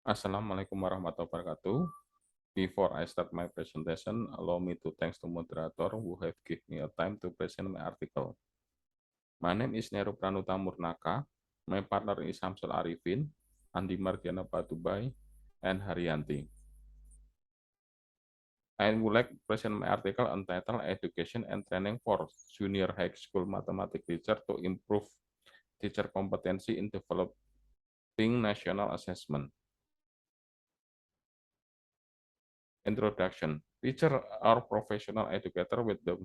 Assalamualaikum warahmatullahi wabarakatuh. Before I start my presentation, allow me to thanks to moderator who have given me a time to present my article. My name is Neru Pranuta Murnaka. My partner is Samsul Arifin, Andi Margiana Patubai, and Haryanti. I would like to present my article entitled Education and Training for Junior High School Mathematics Teacher to Improve Teacher Competency in Developing National Assessment. Introduction. Teacher are professional educator with the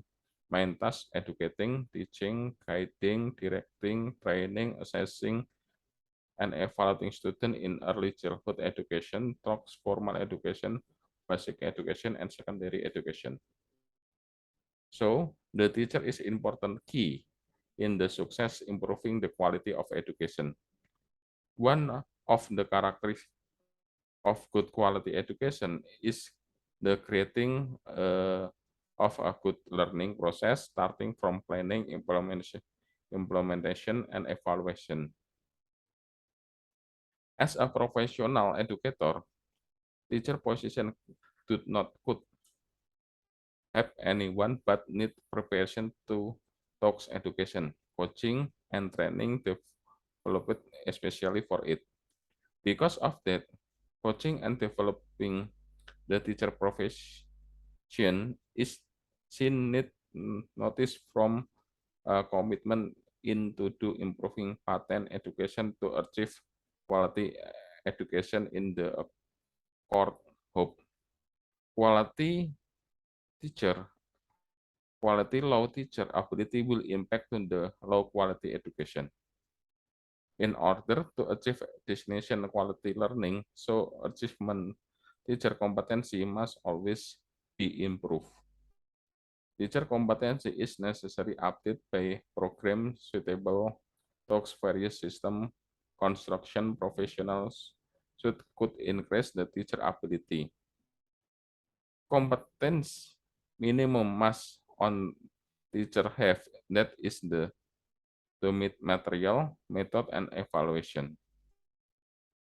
main task educating, teaching, guiding, directing, training, assessing, and evaluating students in early childhood education, talks formal education, basic education, and secondary education. So, the teacher is important key in the success improving the quality of education. One of the characteristics of good quality education is the creating of a good learning process starting from planning, implementation, and evaluation. As a professional educator, teacher position could have anyone but need preparation to talks education, coaching, and training developed especially for it. Because of that, coaching and developing the teacher profession is seen need notice from commitment into to improving pattern education to achieve quality education in the core hope. Quality teacher, quality low teacher ability will impact on the low quality education. In order to achieve destination quality learning, so achievement teacher competency must always be improved. Teacher competency is necessary update by program suitable talks various system construction professionals could increase the teacher ability. Competence minimum must on teacher have, that is the material, method, and evaluation.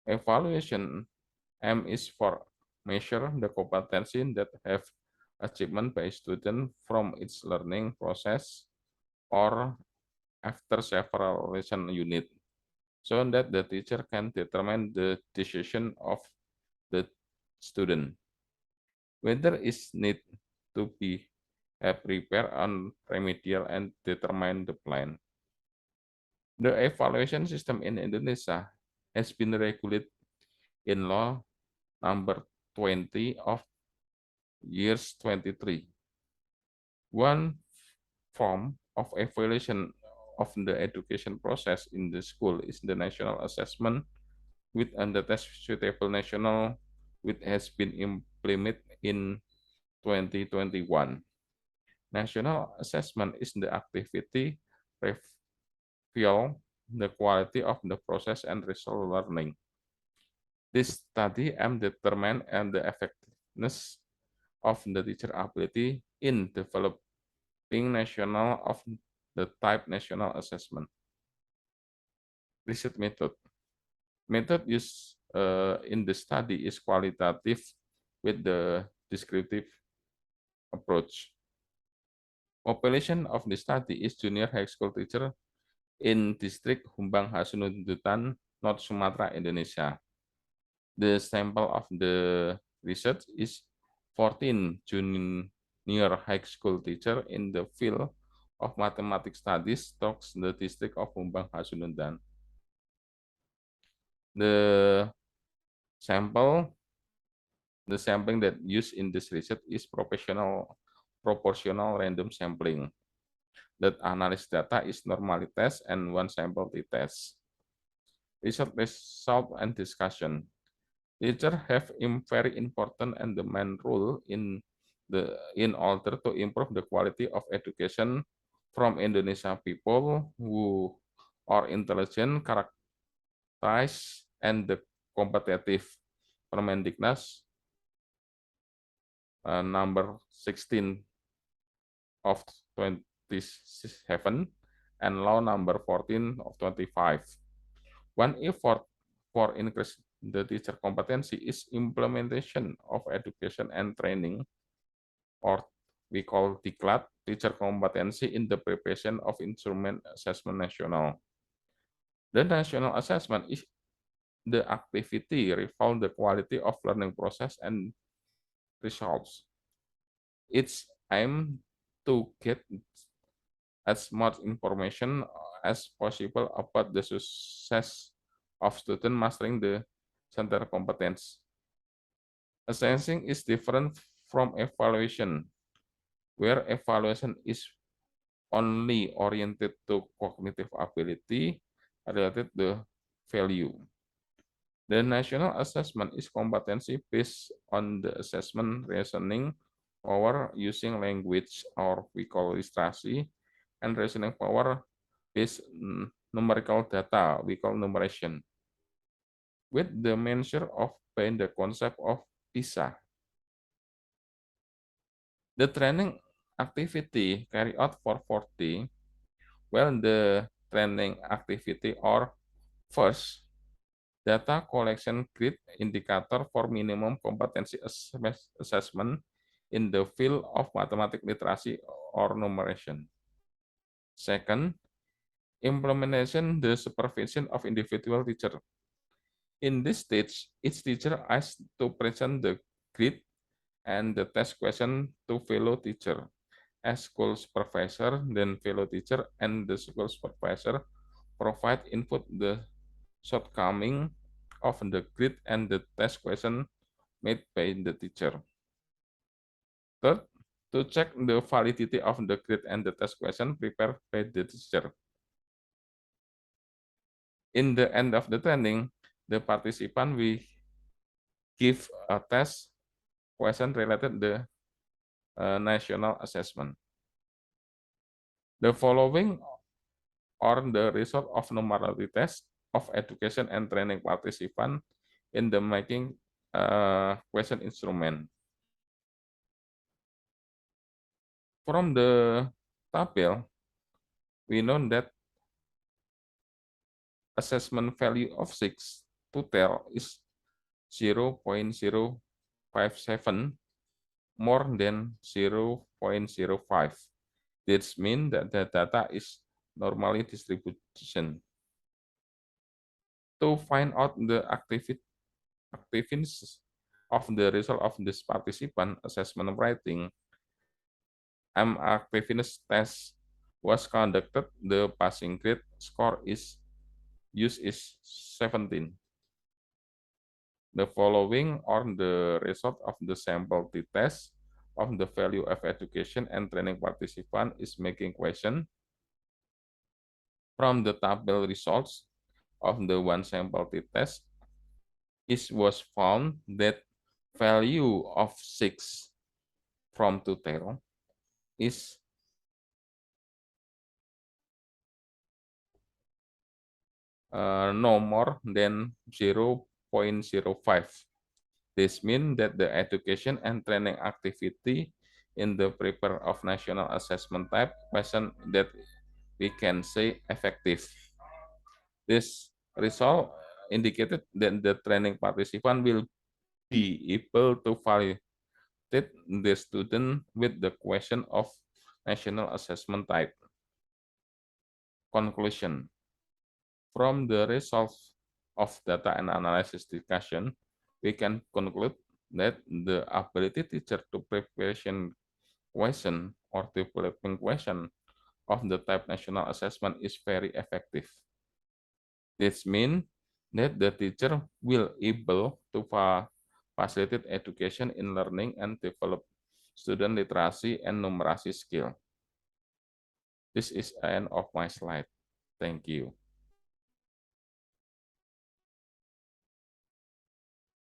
Evaluation M is for measure the competency that have achievement by student from its learning process or after several lesson unit, so that the teacher can determine the decision of the student. Whether is need to be prepare on remedial and determine the plan. The evaluation system in Indonesia has been regulated in law number 20 of years 23. One form of evaluation of the education process in the school is the national assessment with the test suitable national which has been implemented in 2021. National assessment is the activity review the quality of the process and result learning. This study aims determine and the effectiveness of the teacher ability in developing national of the type national assessment. Research method. Method used in the study is qualitative with the descriptive approach. Population of the study is junior high school teacher in district Humbang Hasundutan, North Sumatra, Indonesia. The sample of the research is 14 junior high school teacher in the field of mathematics studies, talks the district of Humbang Hasundutan. The sample, the sampling that used in this research is proportional random sampling. That analysis data is normally test and one sample t-test. Research result and discussion. Teachers have very important and the main role in order to improve the quality of education from Indonesian people who are intelligent, characterized, and the competitive. Permendiknas number 16 of 27 and law number 14 of 25. One effort for increase the teacher competency is implementation of education and training, or we call DICLAT, teacher competency in the preparation of instrument assessment national. The national assessment is the activity revolve the quality of learning process and results. It's aim to get as much information as possible about the success of student mastering the center competence. Assessing is different from evaluation, where evaluation is only oriented to cognitive ability related to value. The national assessment is competency based on the assessment reasoning power using language, or we call literacy, and reasoning power based numerical data, we call numeration, with the measure of by the concept of PISA. The training activity carried out for 40, well, the training activity or first, data collection grid indicator for minimum competency assessment in the field of mathematics literacy or numeration. Second, implementation the supervision of individual teacher. In this stage, each teacher has to present the grid and the test question to fellow teacher. As school supervisor, then fellow teacher and the school supervisor provide input the shortcoming of the grid and the test question made by the teacher. Third, to check the validity of the grid and the test question prepared by the teacher. In the end of the training, the participant will give a test question related to the national assessment. The following are the result of numerology test of education and training participant in the making question instrument. From the tabel, we know that assessment value of 6 to tell is 0.057 more than 0.05. This means that the data is normally distribution. To find out the activeness of the result of this participant assessment writing, activeness test was conducted. The passing grade score is used is 17. The following are the result of the sample t-test of the value of education and training participant is making question. From the table results of the one sample t-test, it was found that value of 6 from 2 tell is no more than 0.05. This means that the education and training activity in the prepare of national assessment type question that we can say effective. This result indicated that the training participant will be able to validate the student with the question of national assessment type. Conclusion. From the results of data and analysis discussion, we can conclude that the ability teacher to preparation question or developing question of the type national assessment is very effective. This means that the teacher will able to facilitate education in learning and develop student literacy and numeracy skill. This is the end of my slide. Thank you.